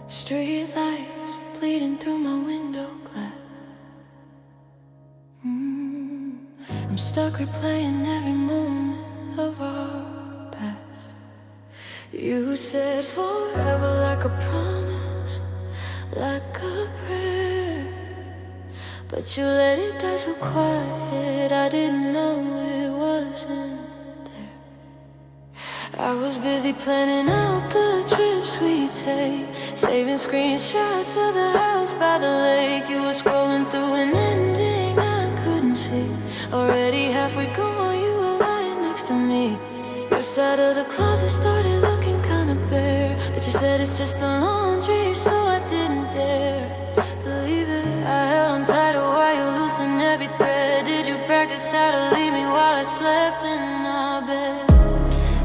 Street lights bleeding through my window glass. I'm stuck replaying every moment of our past. You said forever like a promise, like a prayer, but you let it die so quiet, I didn't know it wasn't there. I was busy planning out the trips we'd take, saving screenshots of the house by the lake. You were scrolling through an ending I couldn't see. Already halfway gone, you were lying next to me. Your side of the closet started looking kinda bare, but you said it's just the laundry, so I didn't dare believe it. I held on tighter while you loosened every thread. Did you practice how to leave me while I slept in our bed?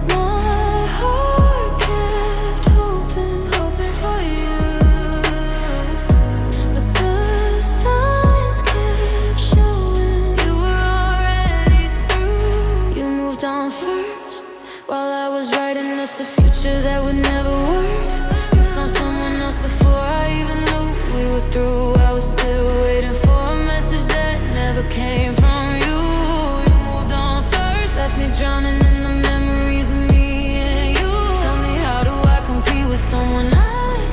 My heart kept hoping for you, but the signs kept showing you were already through. You moved on first, while I was writing us a future that would never work. You found someone else before I even knew we were through. I was still waiting for a message that never came from you. You moved on first, left me drowning in the memories of me and you. Tell me, how do I compete with someone I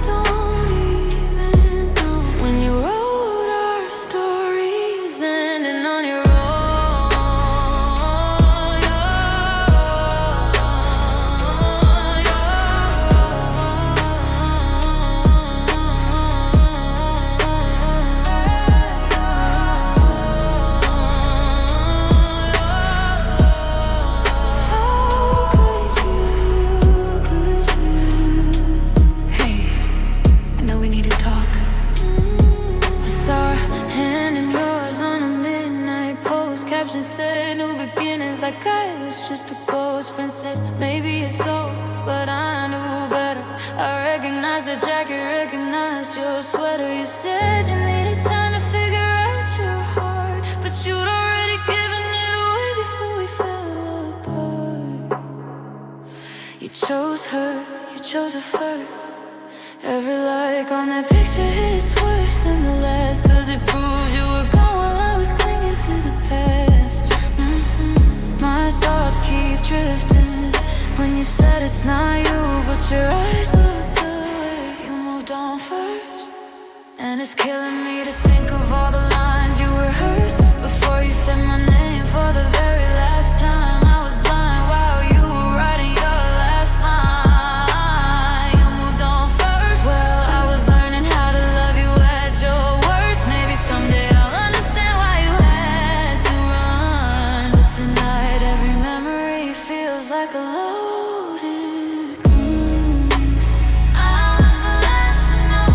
don't even know? When you wrote our stories ending on your own. Caption said new beginnings, like I was just a ghost. Friend said maybe it's so, but I knew better. I recognized the jacket, recognized your sweater. You said you needed time to figure out your heart, but you'd already given it away before we fell apart. You chose her, you chose her first. Every like on that picture hits worse than the last, cause it proves you were gone while I was clinging to the past. My thoughts keep drifting when you said it's not you, but your eyes look good. You moved on first, and it's killing me to think of all the lines you rehearsed before you said my name for the very last time. I was blind while you were writing your last line. You moved on first, well, I was learning how to love you at your worst. Maybe someday I'll understand why you had to run, but tonight every memory feels like a loaded gun. I was the last to know.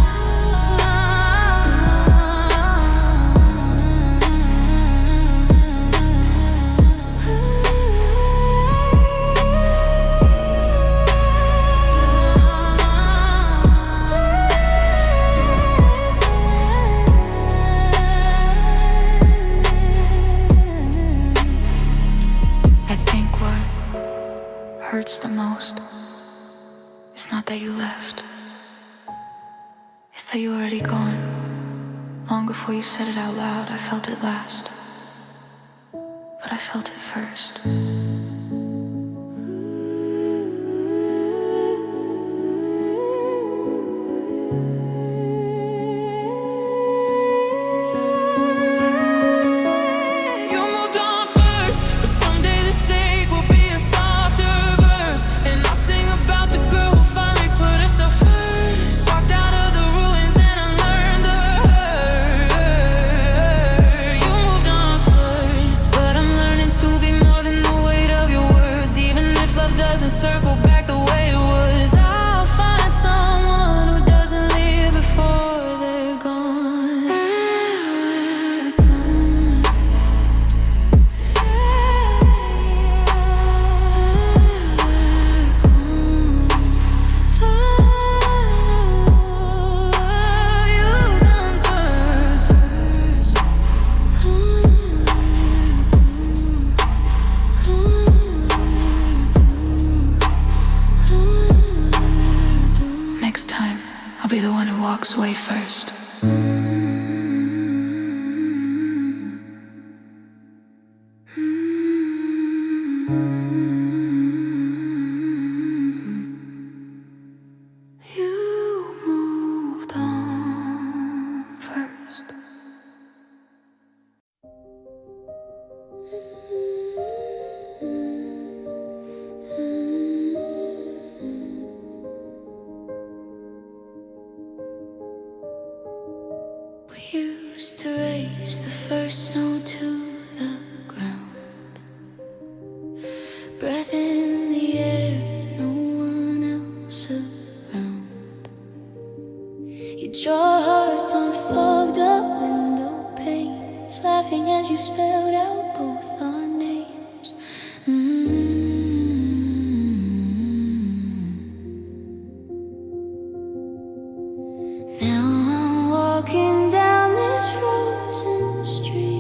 I think what hurts the most is not that you left, it's that you were already gone. Long before you said it out loud, I felt it last, but I felt it first. You moved on first, but someday this ache will be a softer verse, and I'll sing about the girl who finally put herself first. Walked out of the ruins and unlearned the hurt. You moved on first, but I'm learning to be more than the way this way first. You moved on first. We used to race the first snow to the ground. Breath in the air, no one else around. You draw hearts on fogged up window panes, laughing as you spelled out both our names. Now I'm walking down this frozen street.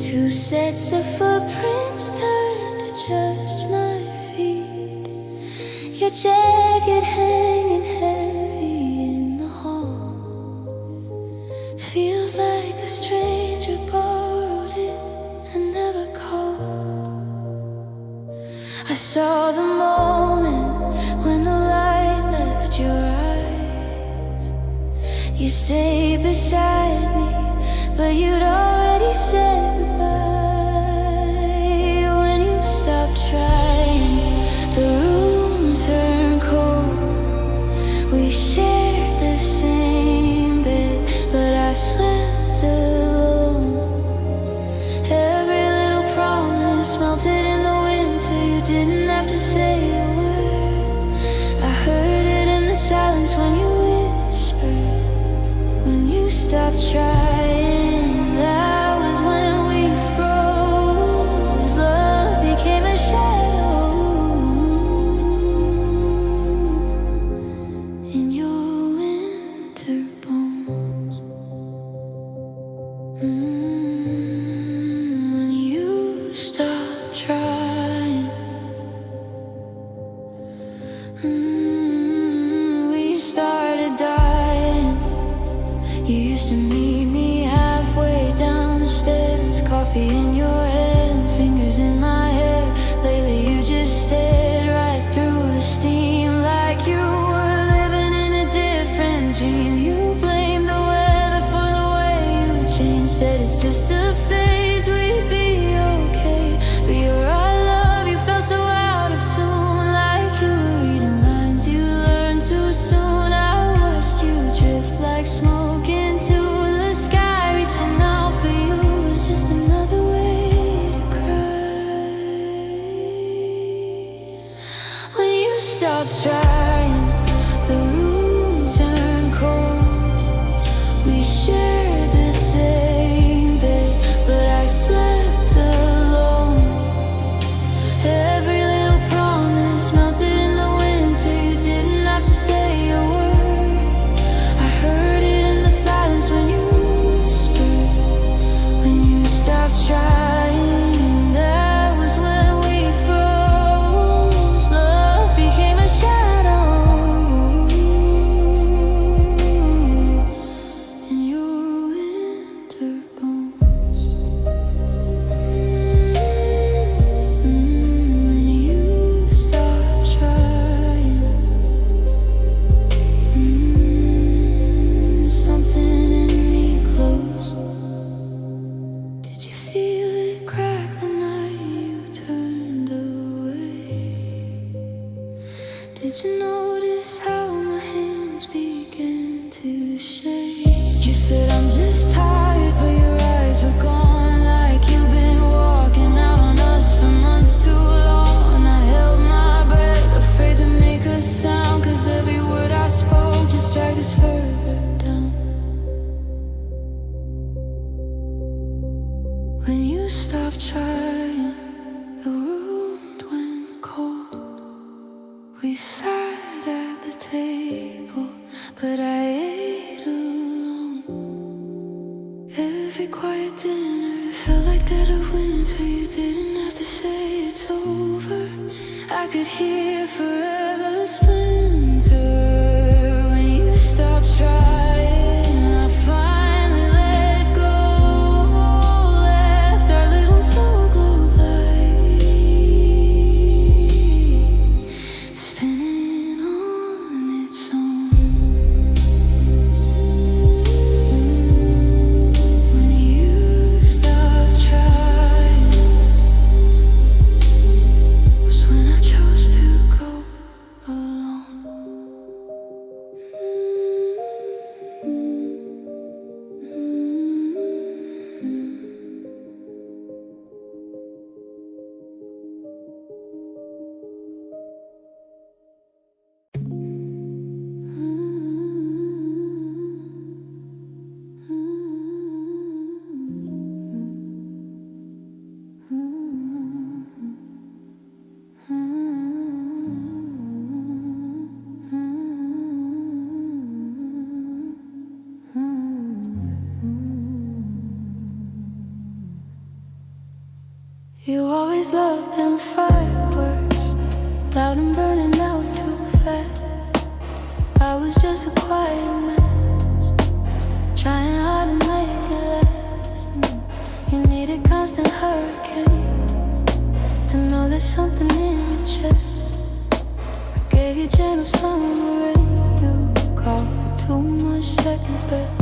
Two sets of footprints turn to just my feet. Your jacket hanging heavy in the hall. Feels like a stranger borrowed it and never called. I saw the moment when the light left your eyes. You stayed beside me, but you'd already said goodbye. When you stopped trying, the room turned cold. We shared the same bed, but I slept alone. Every little promise melted in the winter. You didn't have to say a word. I heard it in the silence when you whispered. When you stopped trying, that was when we froze. Love became a shadow in your winter bones. When you stopped trying, we started dying. You used to meet me halfway down the stairs, coffee in your hand, fingers in my hair. Lately you just stared right through the steam, like you were living in a different dream. You blamed the weather for the way you changed, said it's just a phase, we'd be okay. But your I love you felt so out of tune, like you were reading lines you learned too soon. I watched you drift like smoke into the sky, reaching out for you was just another way to cry. When you stopped trying, the room turned cold. We shared the same bed, but I slept alone. Every little promise melted in the winter. You didn't have to say a word. I heard it in the silence when you whispered. When you stopped trying, that was when we froze. Love became a shadow in your winter bones. When you stopped trying, something in me closed. Did you feel it crack the night you turned away? Did you notice how my hands began to shake? You said I'm just tired, but your eyes were gone, like you've been walking out on us for months too long. I held my breath, afraid to make a sound, 'cause every word I spoke just dragged us further down. When you stopped trying, the room went cold. We sat at the table, but I ate alone. Every quiet dinner felt like dead of winter. You didn't have to say it's over. I could hear forever splinter. trying, I finally let go. Left our little snow globe light spinning on its own. When you stop trying was when I chose to go alone. You always loved them fireworks, loud and burning out too fast. I was just a quiet man, trying hard to make it last. You needed constant hurricanes to know there's something in your chest. I gave you gentle summer rain, you called it too much second best.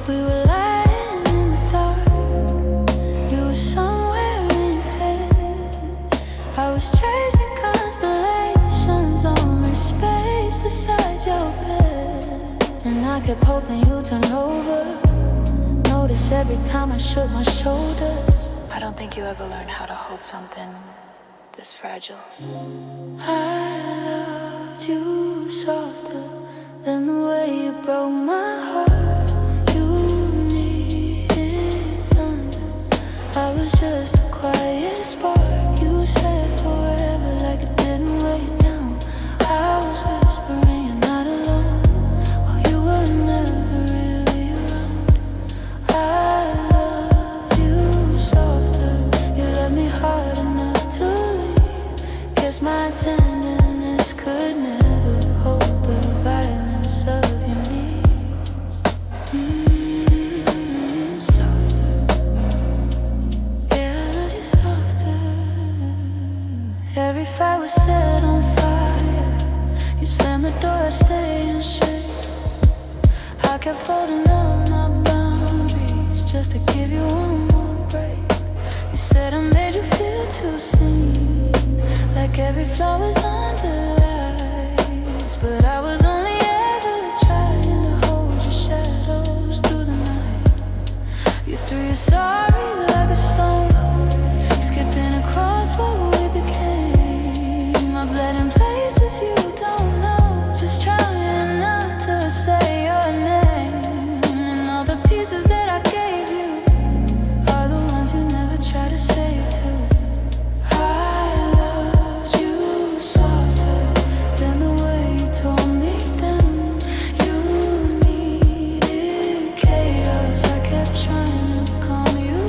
We were lying in the dark, you were somewhere in your head. I was tracing constellations on the space beside your bed, and I kept hoping you'd turn over. Notice every time I shook my shoulders. I don't think you ever learn how to hold something this fragile. I loved you softer than the way you broke my heart. You needed thunder, I was just a quiet spark. You said forever like it didn't weigh you down. I was whispering you're not alone, while you were never really around. I loved you softer, you left me hard enough to leave. Guess my tenderness could never hold the violence of your needs. Softer, yeah, I love you softer. Every fight was set on fire, you slammed the door, I'd stay and shake. I kept folding up my boundaries just to give you one more break. You said I made you feel too seen, like every flaw was under lights. But I was only ever trying to hold your shadows through the night. You threw your sorry like a stone, skipping across what we became. I bled in places you don't know, just trying not to say your name. And all the pieces that I gave you are the ones you never try to save too. I loved you softer than the way you tore me down. You needed chaos, I kept trying to calm you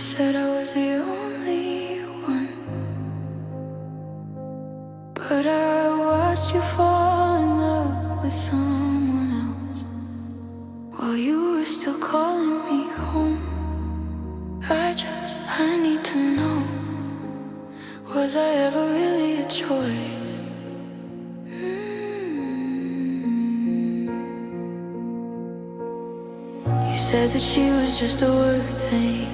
said I was the only one, but I watched you fall in love with someone else while you were still calling me home. I need to know, was I ever really a choice? You said that she was just a word thing,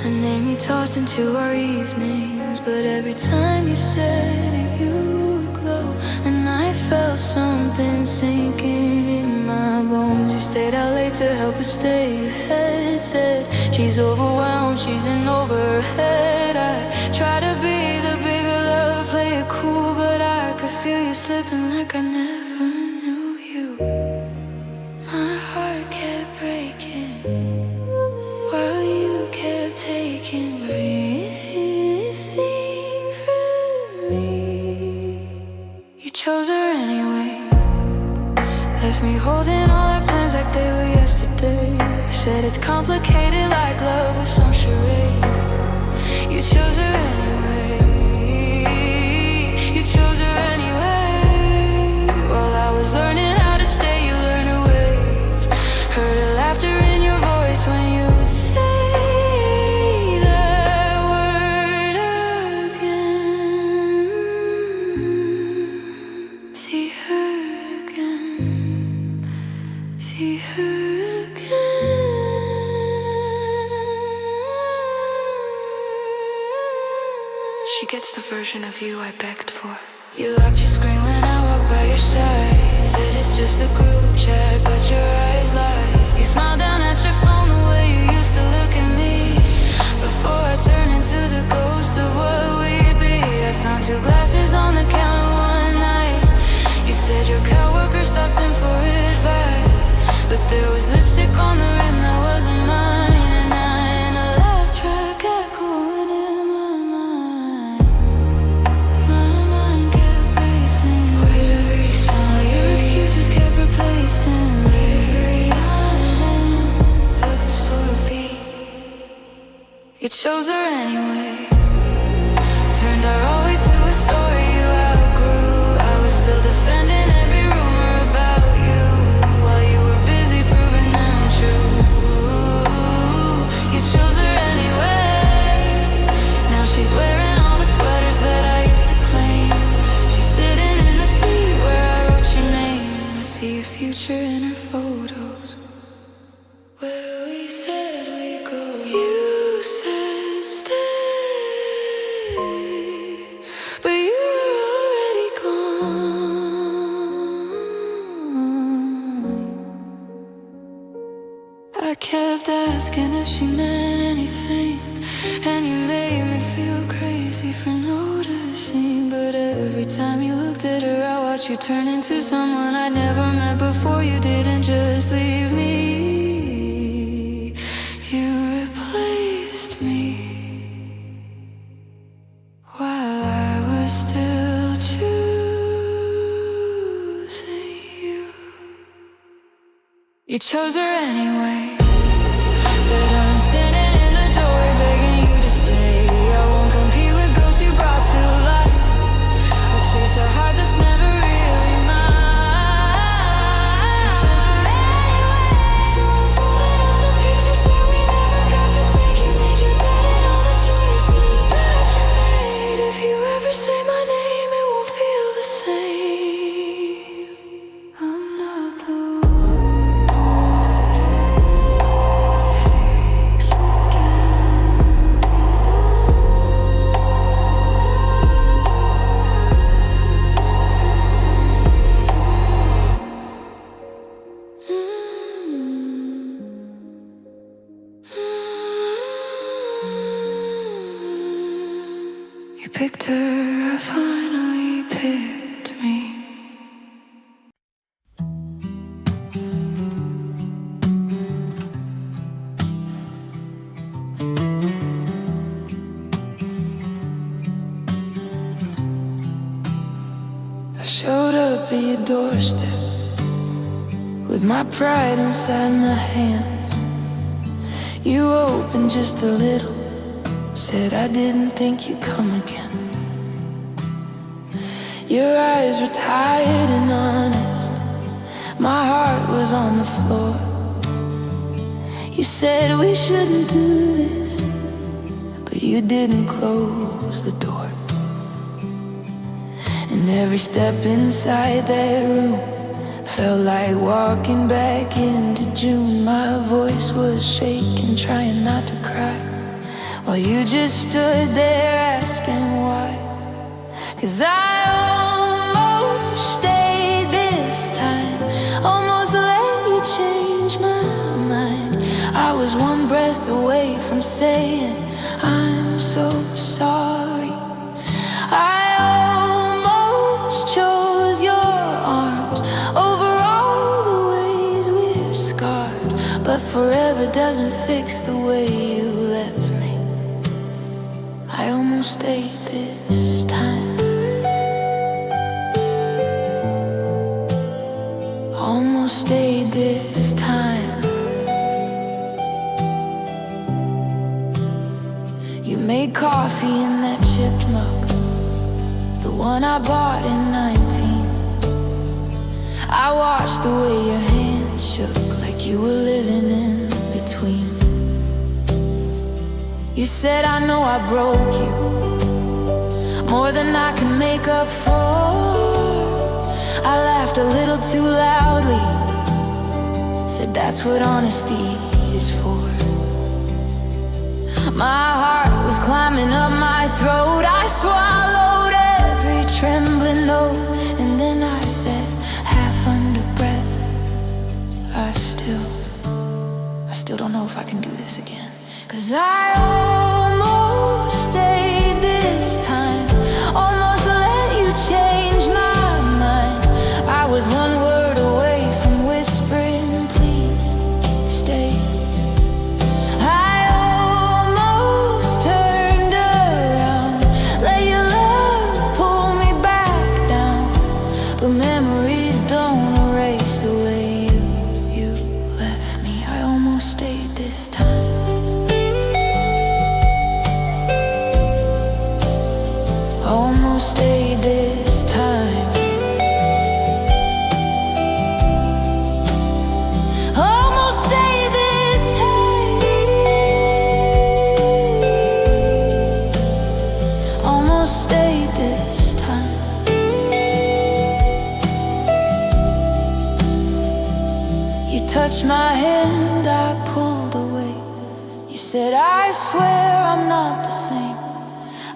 a name you tossed into our evenings. But every time you said it, you would glow, and I felt something sinking in my bones. You stayed out late to help us stay ahead. Said she's overwhelmed, she's in over her head. I try to be the bigger love, play it cool, but I could feel you slipping like I never knew you. My heart kept breaking while you kept taking everything from me. You chose her anyway, left me holding all our plans like they were yesterday. Said it's complicated like love with some charade. You chose her anyway, you chose her anyway. While I was learning how to stay, you learned her ways. Heard her laughter in your voice when you would say that word again. See her again, see her again. She gets the version of you I begged for. You locked your screen when I walked by your side. Said it's just a group chat, but your eyes lie. You smiled down at your phone the way you used to look at me. Before I turned into the ghost of what we'd be. I found 2 glasses on the counter one night. You said your coworker stopped in for advice, but there was lipstick on the rim that wasn't mine. And I in a laugh track echoing in my mind. My mind kept racing, all your excuses kept replacing. Very honest, love is for a beat. You chose her anyway, turned our always to a story you outgrew. I was still defending every rumor about you while you were busy proving them true. You chose her anyway, now she's wearing all the sweaters that I used to claim. She's sitting in the seat where I wrote your name. I see your future in her photos, where we said we'd go. You said stay, but you were already gone. I kept asking if she meant anything, and you made me feel crazy for noticing. But every time you looked at her, I watched you turn into someone I'd never met before. You didn't just leave me, you replaced me while I was still choosing you. You chose her anyway, but I'm standing in the doorway begging you to stay. I won't compete with ghosts you brought to life, or chase a heart that's never really mine. She chose her anyway, so I'm folding up the pictures that we never got to take. You made your bed and all the choices that you made. If you ever say my name, it won't feel the same. I'm not the You picked her, I finally picked me. I showed up at your doorstep with my pride inside my hands. You opened just a little, Said I didn't think you'd come again. Your eyes were tired and honest. My heart was on the floor. You said we shouldn't do this, but you didn't close the door. And every step inside that room felt like walking back into June. My voice was shaking, trying not to cry, while you just stood there asking why. 'Cause I almost stayed this time, almost let you change my mind. I was one breath away from saying I'm so sorry. I almost chose your arms over all the ways we're scarred, but forever doesn't fix the way you left me. I almost stayed this time. Almost stayed this time. You made coffee in that chipped mug, the one I bought in 19. I watched the way your hands shook, like you were living in between. You said, I know I broke you, more than I can make up for. I laughed a little too loudly, said that's what honesty is for. My heart was climbing up my throat. I swallowed every trembling note, and then I said, half under breath, I still don't know if I can do this again. 'Cause I almost stayed this time, almost let you change my mind. I was one word away from whispering, please stay. I almost turned around, let your love pull me back down, but memories don't erase the way you left me. I almost stayed this time. Almost stayed this time. Almost stayed this time. Almost stayed this time. You touched my hand, I pulled away. You said, I swear I'm not the same.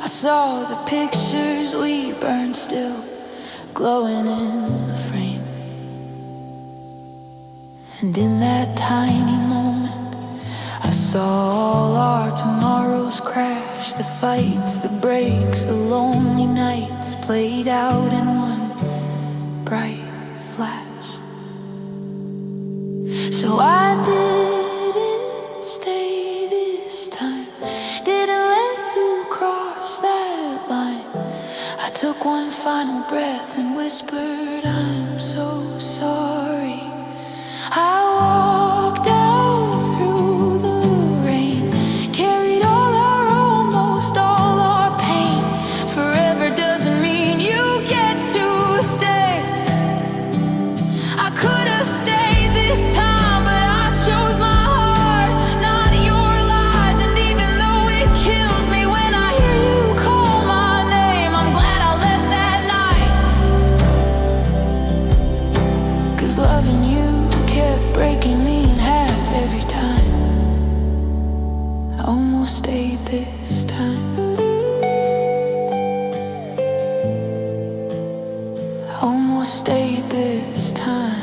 I saw the pictures we burned still, glowing in the frame. And in that tiny moment, I saw all our tomorrows crash. The fights, the breaks, the lonely nights played out in one bright flash. So I didn't stay this time, didn't let you cross that line. I took one final breath and whispered, I'm so sorry. I walked out through the rain, carried all our almost, all our pain. Forever doesn't mean you get to stay. I could have stayed this time, but I chose my heart, not your lies. And even though it kills me when I hear you call my name, I'm glad I left that night. 'Cause loving you kept breaking me in half every time. I almost stayed this time. I almost stayed this time.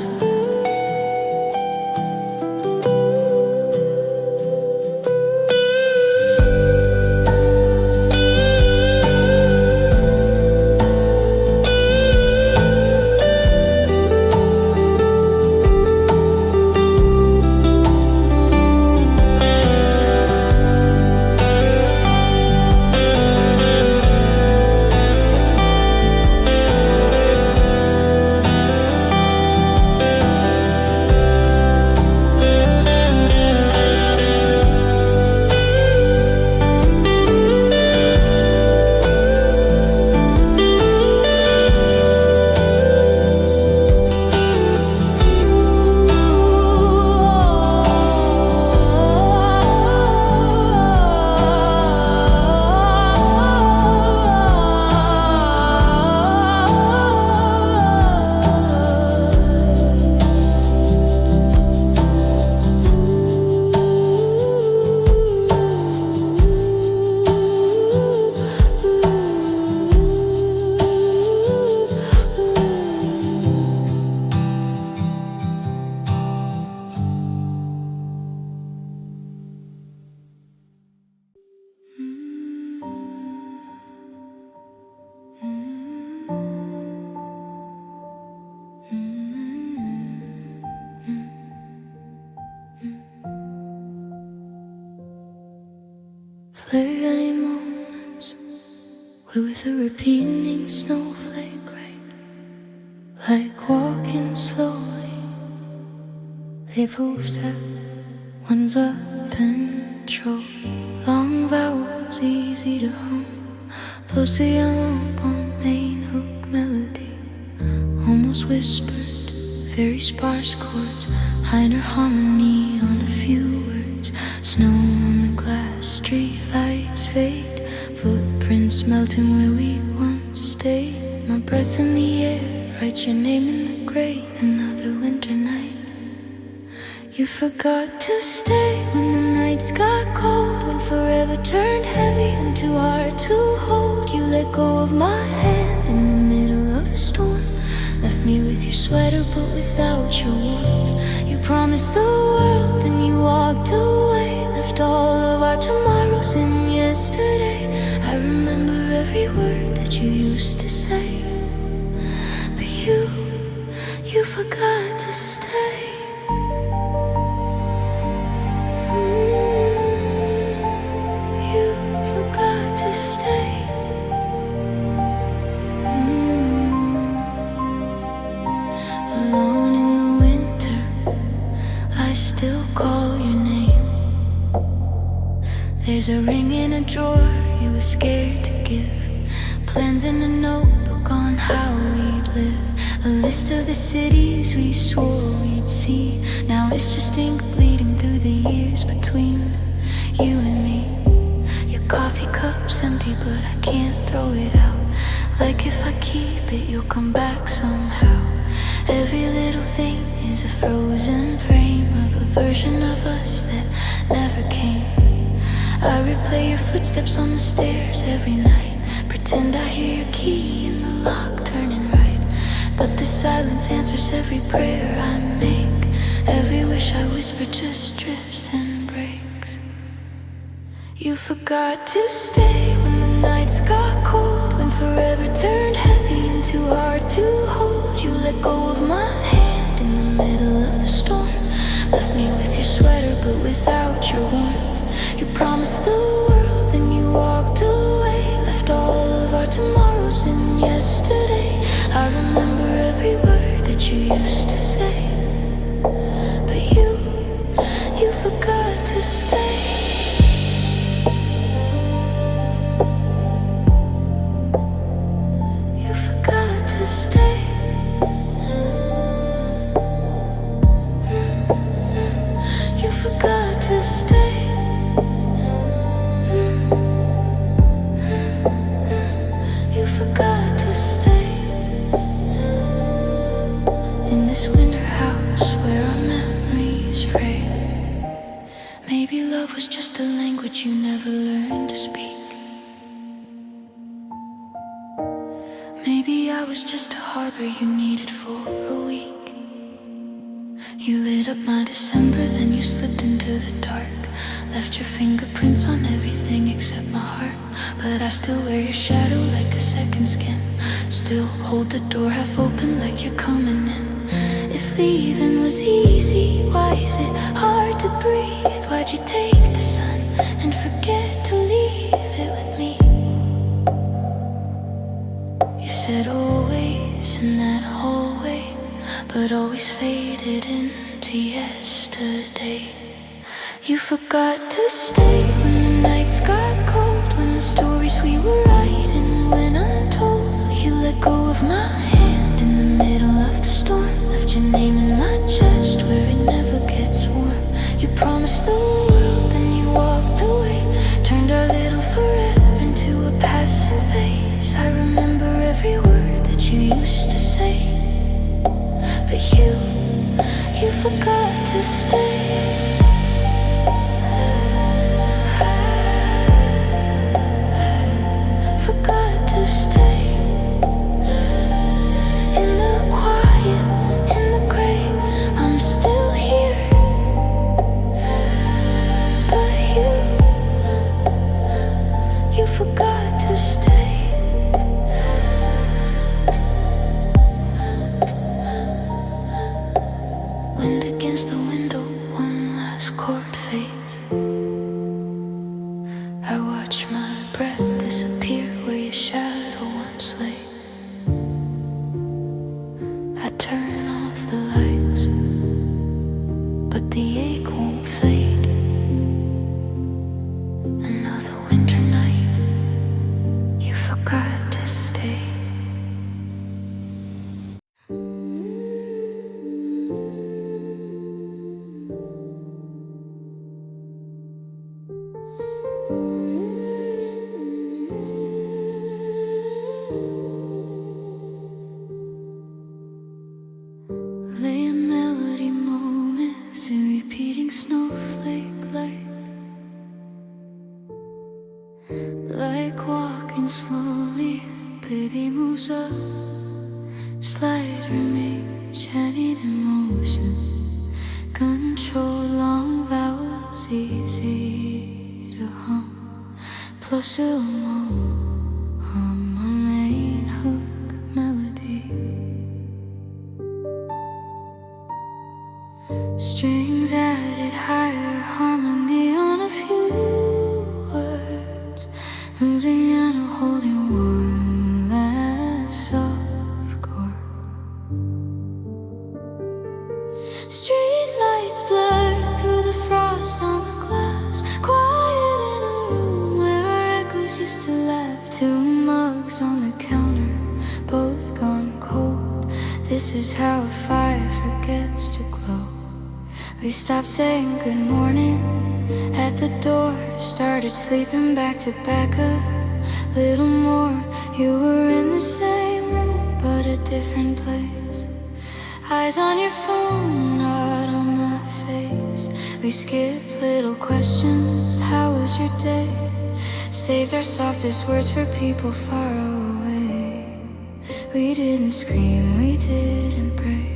repeating snowflake rain, like walking slowly. They've hooves that one's up and true. Long vowels easy to hum, blows the yellow on main hook melody. Almost whispered, very sparse chords, minor harmony on a few words. Snow on the glass, street lights fade, footprints melting where we once stayed. My breath in the air, write your name in the gray. Another winter night. You forgot to stay when the nights got cold, when forever turned heavy and too hard to hold. You let go of my hand in the middle of the storm, left me with your sweater but without your warmth. You promised the world, then you walked away, left all of our tomorrows in yesterday. I remember every word that you used to say, but you forgot to stay. You forgot to stay. Alone in the winter, I still call your name. There's a ring in a drawer you were scared to give, plans in a notebook on how we'd live, a list of the cities we swore we'd see. Now it's just ink bleeding through the years between you and me. Your coffee cup's empty but I can't throw it out, like if I keep it you'll come back somehow. Every little thing is a frozen frame of a version of us that never came. I replay your footsteps on the stairs every night, pretend I hear your key in the lock turning right, but the silence answers every prayer I make. Every wish I whisper just drifts and breaks. You forgot to stay when the nights got cold, when forever turned heavy and too hard to hold. You let go of my hand in the middle of the storm, left me with your sweater but without your warmth. You promised the world, then you walked away, left all of our tomorrows in yesterday. I remember every word that you used to say, but you forgot to stay. You forgot to stay. You forgot to stay. You forgot to stay. In this winter house where our memories fray, maybe love was just a language you never learned to speak. Maybe I was just a harbor you needed for a week. You lit up my December, then you slipped into the dark, left your fingerprints on everything except my heart. But I still wear your shadow like a second skin, still hold the door half open like you're coming in. If leaving was easy, why is it hard to breathe? Why'd you take the sun and forget to leave it with me? You said always in that hallway, but always faded into yesterday. You forgot to stay when the nights got cold, when the stories we were writing went untold. You let go of my hand in the middle of the storm, left your name in my chest where it never gets warm. You promised the world, then you walked away, turned our little forever into a passing phase. I remember every word that you used to say, but you forgot to stay. Forgot to stay. In the quiet, in the gray, I'm still here, but you forgot to stay. Wind against the window one last it's late. I turn off the lights, but the ache won't fade. Another winter night, you forgot to stay. Laying melody moments and repeating snowflake like walking slowly. Baby moves up, slight remain, chatting emotion. Control long vowels, easy to hum. Plus a hum a main hook melody. Strings added higher, harmony on a few words. Moving and holding one last soft chord. Street lights blur through the frost on the glass. Quiet in a room where our echoes used to laugh. Two mugs on the counter, both gone cold. This is how a fire forgets to glow. We stopped saying good morning at the door. Started sleeping back to back a little more. You were in the same room, but a different place. Eyes on your phone, not on my face. We skipped little questions, how was your day? Saved our softest words for people far away. We didn't scream, we didn't break.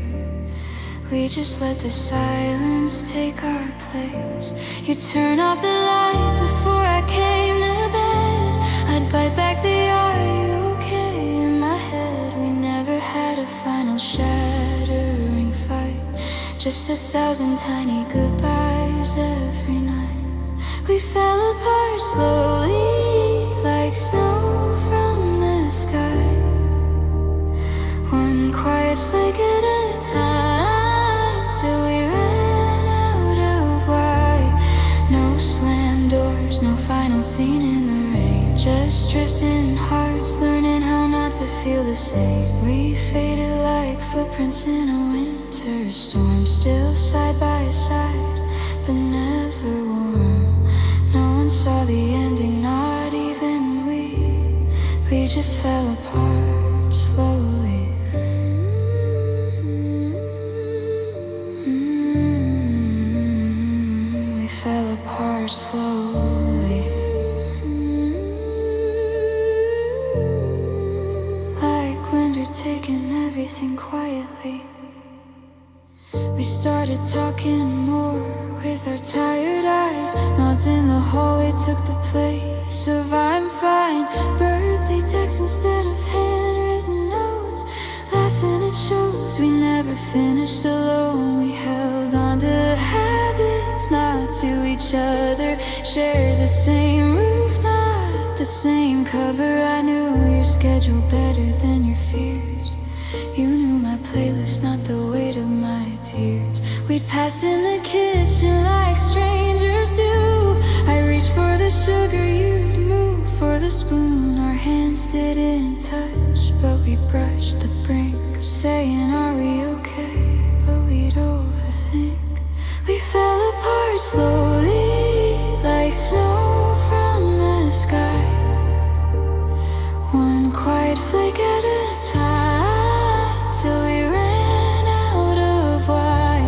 We just let the silence take our place. You turn off the light before I came to bed. I'd bite back the "are you okay?" in my head. We never had a final shattering fight, just 1,000 tiny goodbyes every night. We fell apart slowly like snow from the sky. One quiet flake at a time, till we ran out of why. No slammed doors, no final scene in the rain. Just drifting hearts, learning how not to feel the same. We faded like footprints in a winter storm. Still side by side, but never warm. No one saw the ending, not even we. We just fell apart slowly. Fell apart slowly, like winter taking everything quietly. We started talking more with our tired eyes. Nods in the hallway took the place of "I'm fine." Birthday texts instead of handwritten notes. Laughing at shows we never finished alone. We held on to habits, not to each other. Shared the same roof, not the same cover. I knew your schedule better than your fears. You knew my playlist, not the weight of my tears. We'd pass in the kitchen like strangers do. I reached for the sugar, you'd move for the spoon. Our hands didn't touch, but we brushed the brink of saying, "Are we okay?" But we'd overthink. We fell apart slowly, like snow from the sky. One quiet flake at a time, till we ran out of why.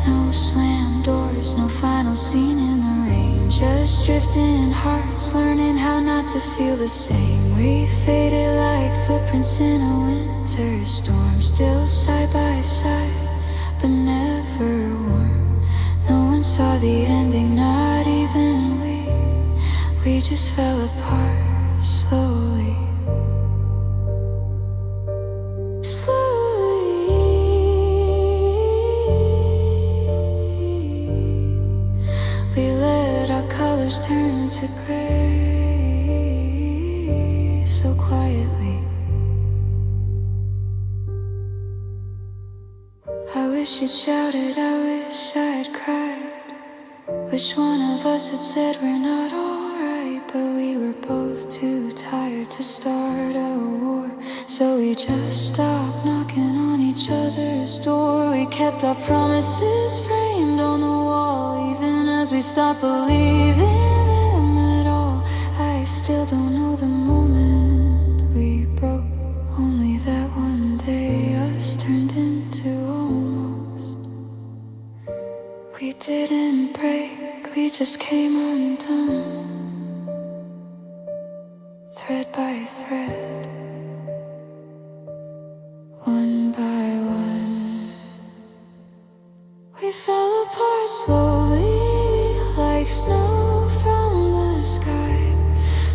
No slammed doors, no final scene in the rain. Just drifting hearts, learning how not to feel the same. We faded like footprints in a winter storm. Still side by side, but never warm. No one saw the ending, not even we. We just fell apart slowly. We let our colors turn to gray so quietly. wish you'd shouted, I wish I had cried. Wish one of us had said we're not alright, but we were both too tired to start a war. So we just stopped knocking on each other's door. We kept our promises framed on the wall, even as we stopped believing them at all. I still don't know the moment we broke, only that one day us turned into almost. We didn't break, we just came undone, thread by thread, one by one. We fell apart slowly, like snow from the sky.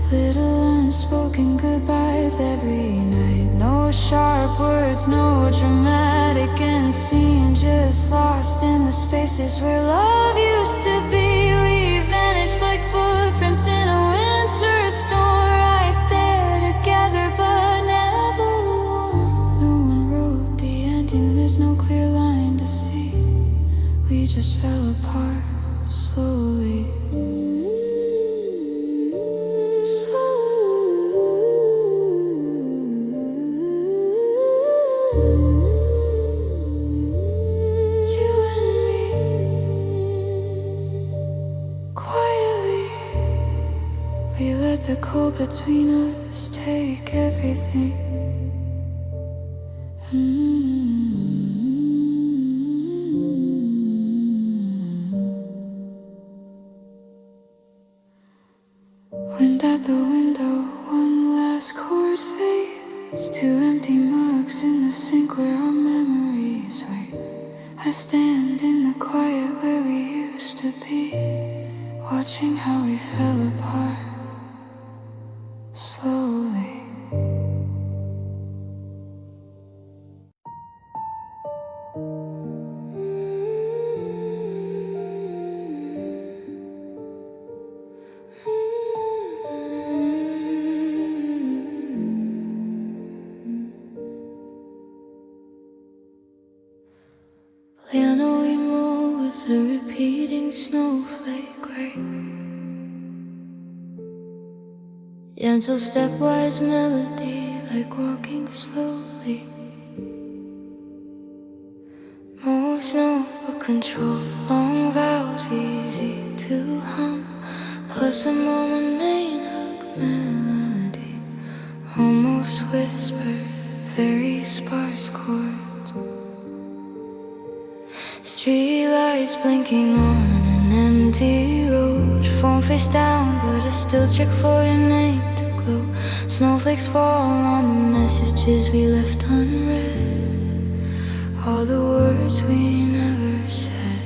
Little unspoken goodbyes every night. No sharp words, no dramatic end scene, just lost in the spaces where love used to be. We vanished like footprints in a winter storm, right there together but never warm. No one wrote the ending, there's no clear line to see. We just fell apart slowly. We let the cold between us take everything. Wind at the window, one last chord fades. Two empty mugs in the sink where our memories wait. I stand in the quiet where we used to be, watching how we fell apart slowly. Piano we move with a repeating snowflake rain. Gentle stepwise melody, like walking slowly. More snow but controlled, long vowels easy to hum, plus a moment main hook melody, almost whispered, very sparse chords. Street lights blinking on an empty road, phone face down but I still check for your name to glow. Snowflakes fall on the messages we left unread, all the words we never said.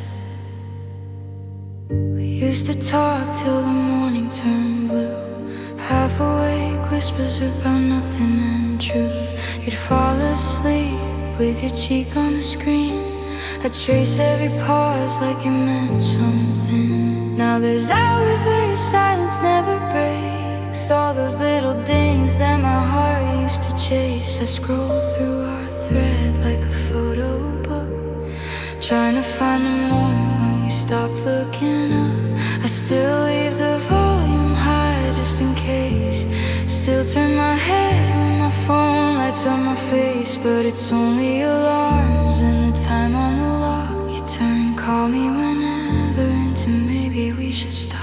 We used to talk till the morning turned blue, half awake whispers about nothing and truth. You'd fall asleep with your cheek on the screen, I trace every pause like it meant something. Now there's hours where your silence never breaks, all those little dings that my heart used to chase. I scroll through our thread like a photo book, trying to find the moment when we stopped looking up. I still leave the volume high just in case, still turn my head when my phone lights up my face. But it's only alarms and the time on the lock. You turn, call me whenever, into maybe we should stop.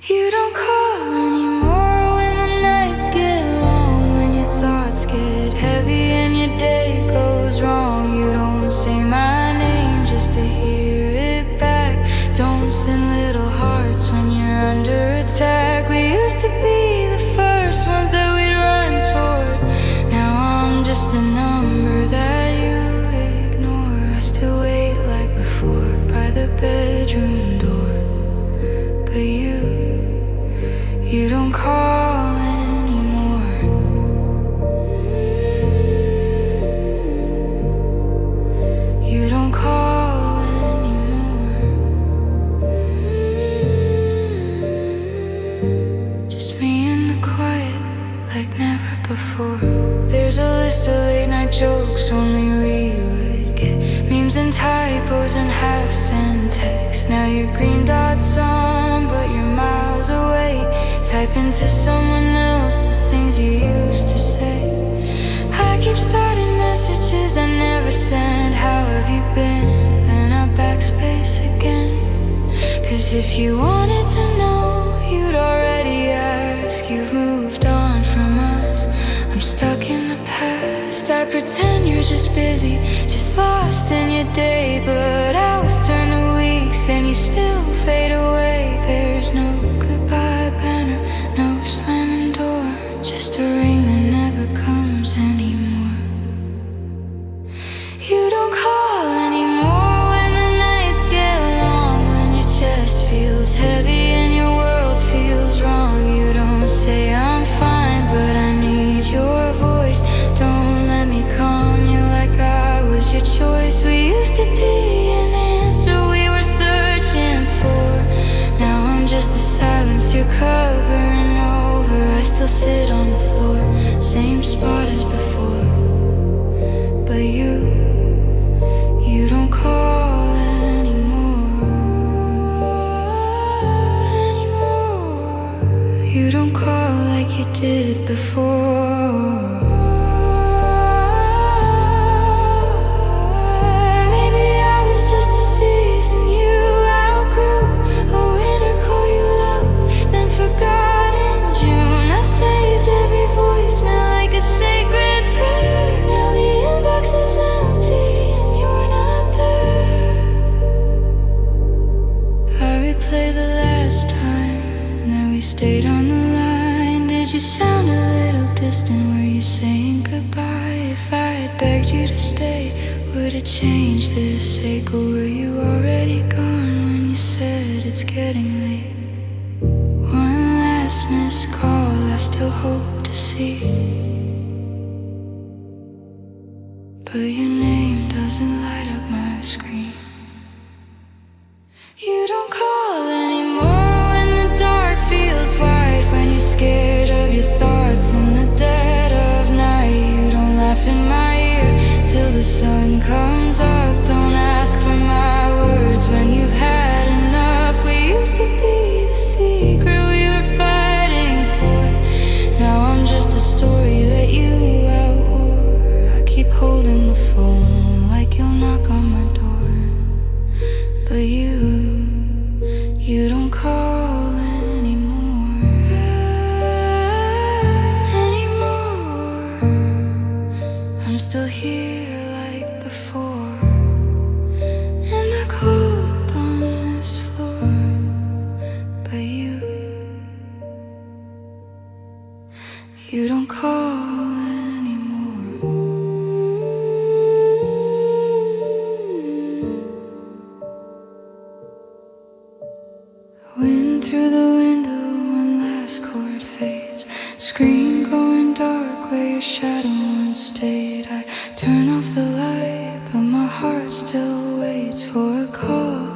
You don't call anymore when the nights get long, when your thoughts get heavy and your day goes wrong. You don't say my name just to hear it back, don't send little hearts when you're under attack. We used to be the first ones that we'd run toward, now I'm just a number that you ignore. I still wait like before by the bedroom door, but before. There's a list of late night jokes only we would get. Memes and typos and half-sent texts. Now your green dot's on, but you're miles away. Typing to someone else the things you used to say. I keep starting messages I never sent. How have you been? And I backspace again. 'Cause if you wanted to know, you'd already ask. You've moved on from us, I'm stuck in the past. I pretend you're just busy, just lost in your day. But hours turn to weeks and you still fade away. There's no goodbye banner, no slamming door, just a ring that never comes anymore. You don't call anymore when the nights get long, when your chest feels heavy and your world feels wrong. You don't say I'm fine, but I need your voice. Don't let me calm you like I was your choice. We used to be an answer we were searching for. Now I'm just a silence you're covering over. I still sit on the floor, same spot as before. But you don't call anymore. You don't call like you did before. Maybe I was just a season you outgrew, a winter call you loved, then forgot in June. I saved every voicemail like a sacred prayer. Now the inbox is empty. Play the last time that we stayed on the line. Did you sound a little distant? Were you saying goodbye? If I had begged you to stay, would it change this ache? Or were you already gone when you said it's getting late? One last missed call I still hope to see, but your name doesn't light up my screen. You don't call anymore when the dark feels wide, when you're scared of your thoughts in the dead of night. You don't laugh in my ear till the sun comes up. Don't ask for my words when you've had enough. We used to be the secret we were fighting for. Now I'm just a story that you outwore. I keep holding the phone like you'll knock on my door, but you don't call anymore. I'm still here like before, in the cold on this floor, but you don't call anymore. Wind through the window, one last chord fades. Screen going dark where your shadow once stayed. I turn off the light, but my heart still waits for a call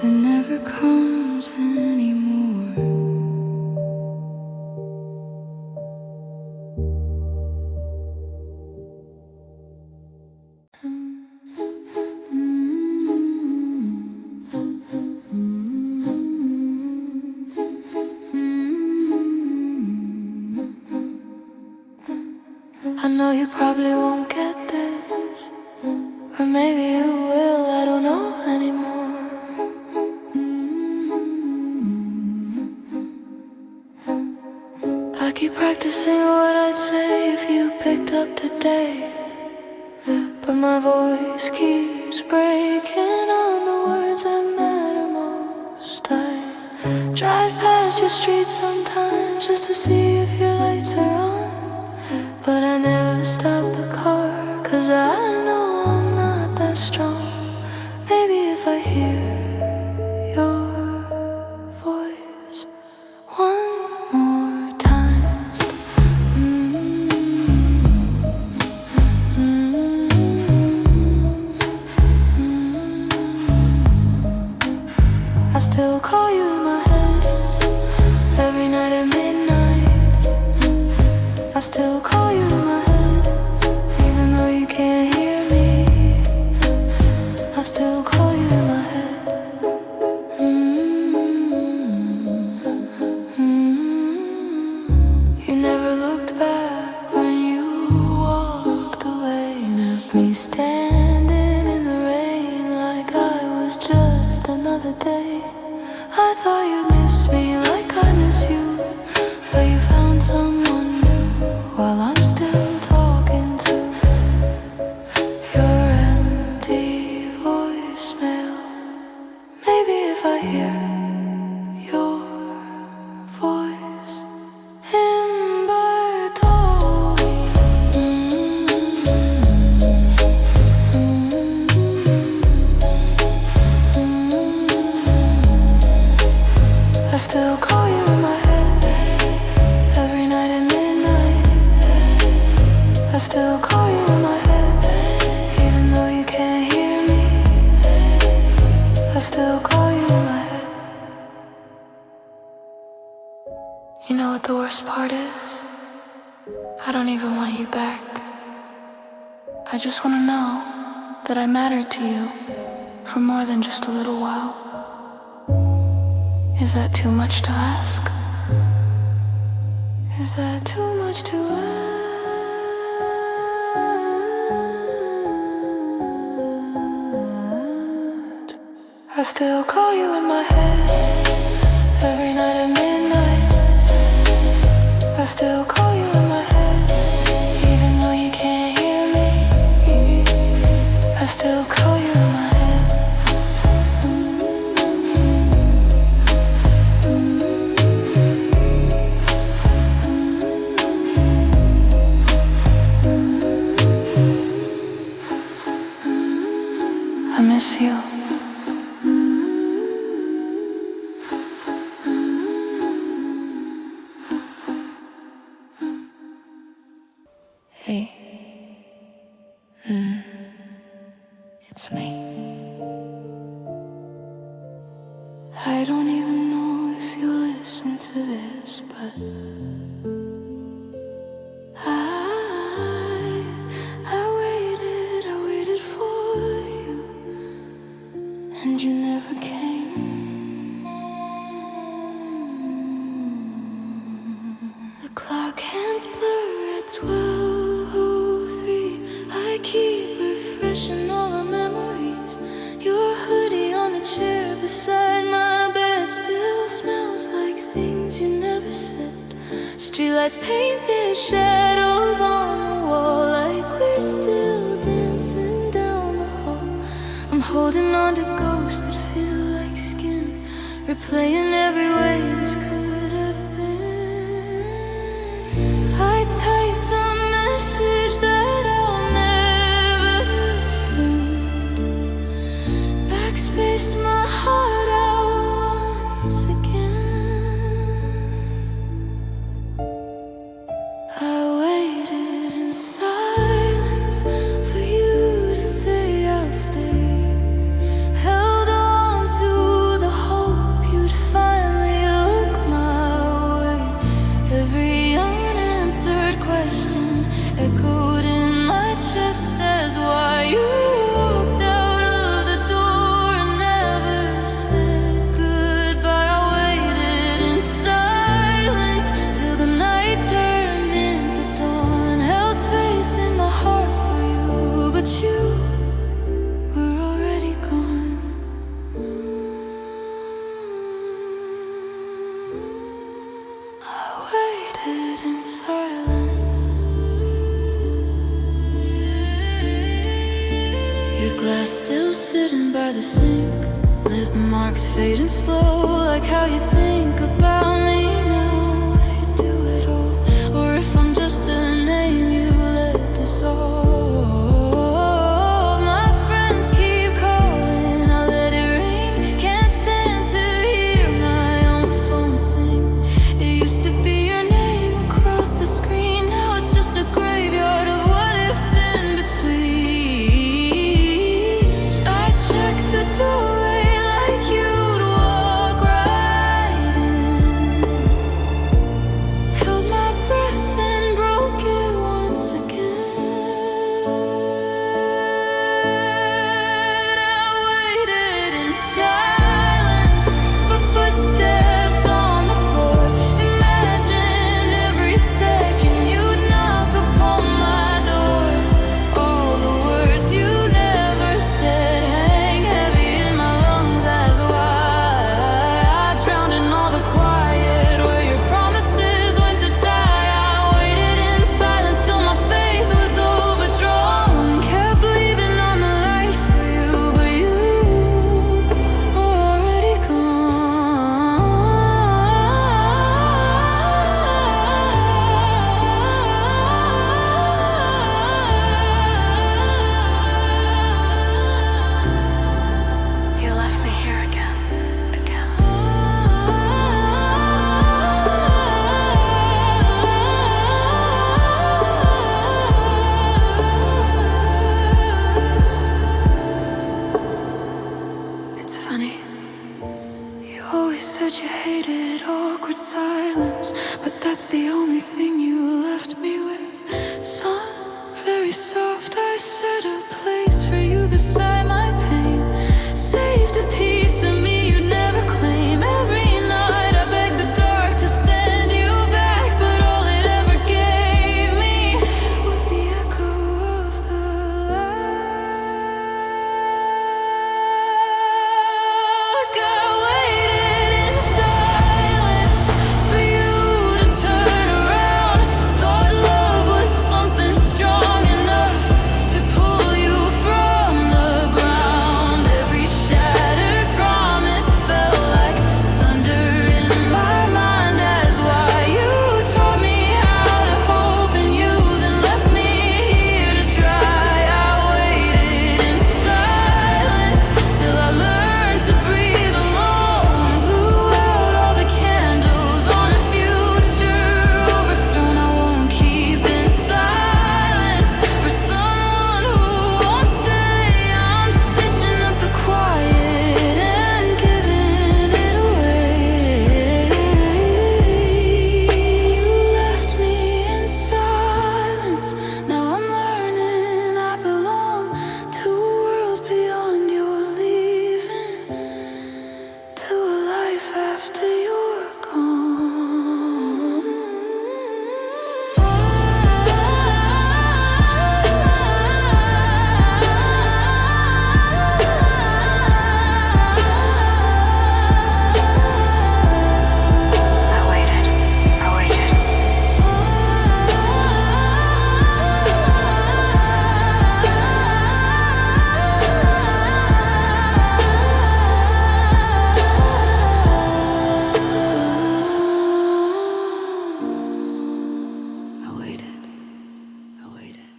that never comes anymore. I know you probably won't get this, or maybe you will, I don't know anymore. I keep practicing what I'd say if you picked up today, but my voice keeps breaking on the words that matter most. I drive past your street sometimes just to see if your lights are on, but I never stop the car, 'cause I know I'm not that strong. Maybe if I hear your voice one more time, I still call you in my head every night at midnight. I still call you in my head, even though you can't hear me. I still call you in my head. You never looked back when you walked away, left me standing in the rain like I was just another day. I thought you'd miss me like I miss you, but you found someone new while I'm still talking to your empty voicemail. Maybe if I hear your voice in Bordeaux, I still call you in my head every night at midnight. I still call you in my head, even though you can't hear me. I still call you in my head. You know what the worst part is? I don't even want you back. I just want to know that I mattered to you for more than just a little while. Is that too much to ask? Is that too much to ask? I still call you in my head every night at midnight. I still call you in my head, even though you can't hear me. I still call you in my head. I miss you. Hey, it's me. I don't even know if you'll listen to this, but I waited for you, and you never came. The clock hands blur at 12:03. I keep refreshing all the memories. Your hoodie on the chair beside my bed still smells like things you never said. Streetlights paint their shadows on the wall like we're still dancing down the hall. I'm holding on to ghosts that feel like skin, replaying every way this could have been. I typed a message that I'll never send, backspaced my heart out once again. I waited in silence for you to say I'll stay, held on to the hope you'd finally look my way. Every unanswered question echoed in my chest as why you walked out of the door and never said goodbye. I waited in silence till the night turned into dawn, held space in my heart for you, but you were already gone. I waited in silence. Your glass still sitting by the sink, lip marks fading slow, like how you think about me now. If you do it all, or if I'm just a name you let dissolve. My friends keep calling, I let it ring. Can't stand to hear my own phone sing. It used to be your name across the screen, now it's just a graveyard of what ifs in between. I check the doorway like you'd walk right in. Sun, very soft, I set a place for you beside my pain. Saved a piece of me you'd never claim. Every night I beg the dark to send you back, but all it ever gave me was the echo of the like I waited in silence for you to turn around. Thought love was something strong enough to pull you from the ground. Every shattered promise felt like thunder in my mind. That's why you taught me how to hope in you, then left me here to try. I waited in silence till I learned to breathe alone. Blew out all the candles on a future overthrown. I won't keep in silence for someone who won't stay. I'm stitching up the quiet and giving it away. You left me in silence. Now I'm learning I belong to a world beyond your leaving, to a life after you're gone. I waited. I waited. I waited. I waited.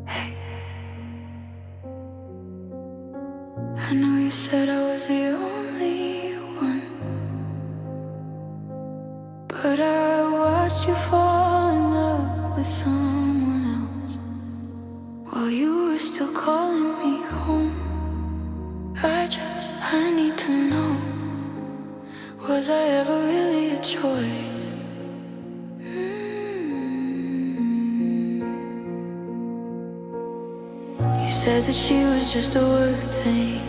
Hey, I know you said I was the only one, but I watched you fall in love with someone else while you were still calling me home. I need to know, was I ever really a choice? You said that she was just a word thing,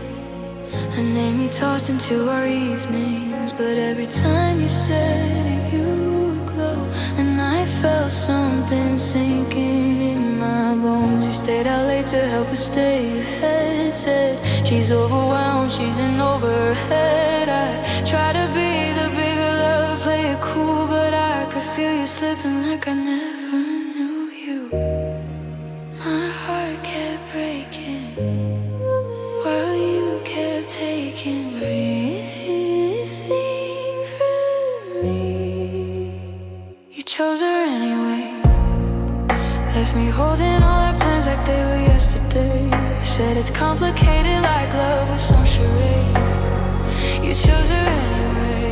a name you tossed into our evenings. But every time you said it, you would glow, and I felt something sinking in my bones. You stayed out late to help us stay ahead. Said she's overwhelmed, she's in over her head. I try to be the bigger love, play it cool, but I could feel you slipping like I never knew you. My heart kept breaking while you kept taking everything from me. You chose her anyway, left me holding all our plans like they were yesterday. Said it's complicated like love with some charade. You chose her anyway.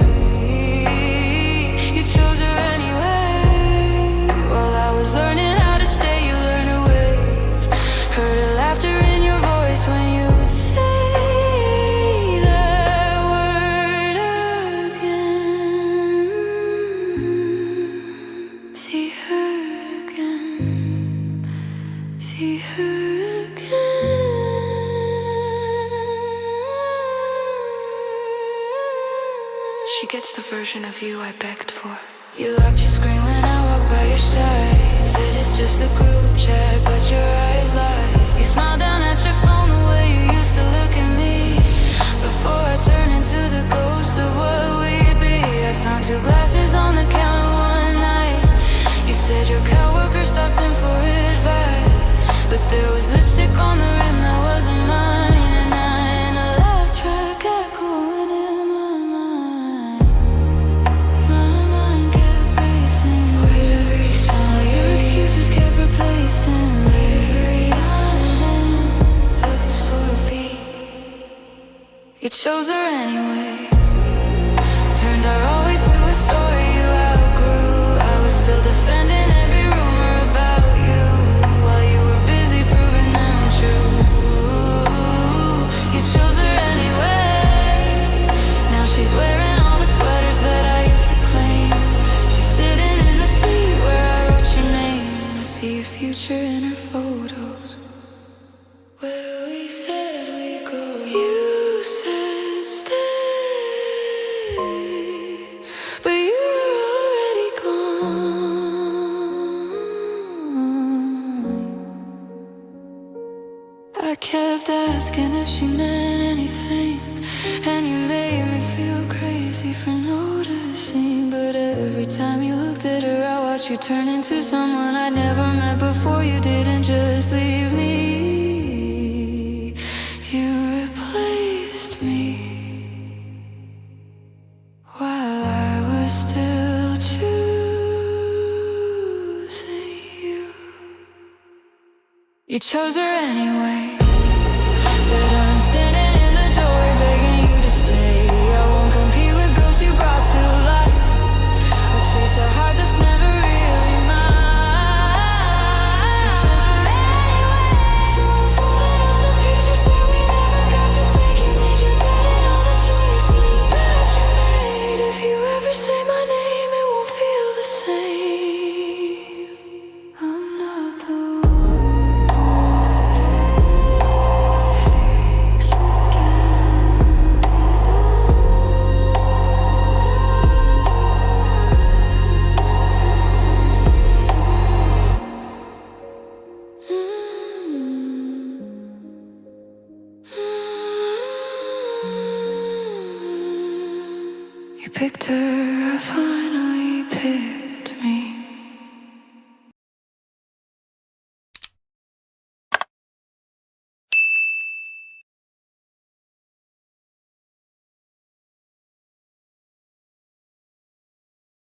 You chose her anyway. While I was learning how to stay, you learned her ways. Heard her laughter in your voice when you would say that word again. See her again. See her again. She gets the version of you I begged for. You locked your screen when I walked by your side. Said it's just a group chat, but your eyes lie. You smiled down at your phone the way you used to look at me. Before I turned into the ghost of what we'd be. I found 2 glasses on the counter one night. You said your coworker stopped in for advice, but there was lipstick on the rim that wasn't mine. And I in a laugh track echoing in my mind. My mind kept racing. All your excuses kept replacing. Very honest for a beat. You chose her anyway. Turned our always to a story you outgrew. I was still defending every rumor about you while you were busy proving I kept asking if she meant anything, and you made me feel crazy for noticing. But every time you looked at her, I watched you turn into someone I'd never met before. You didn't just leave me, you replaced me. While I was still choosing you, you chose her anyway. But I'm standing in the doorway begging you to stay. I won't compete with ghosts you brought to life, or chase a heart that's never really mine. She chose her anyway, so I'm folding up the pictures that we never got to take. You made your bed and all the choices that you made. If you ever say my name, it won't feel the same. I'm not the You picked her, I finally picked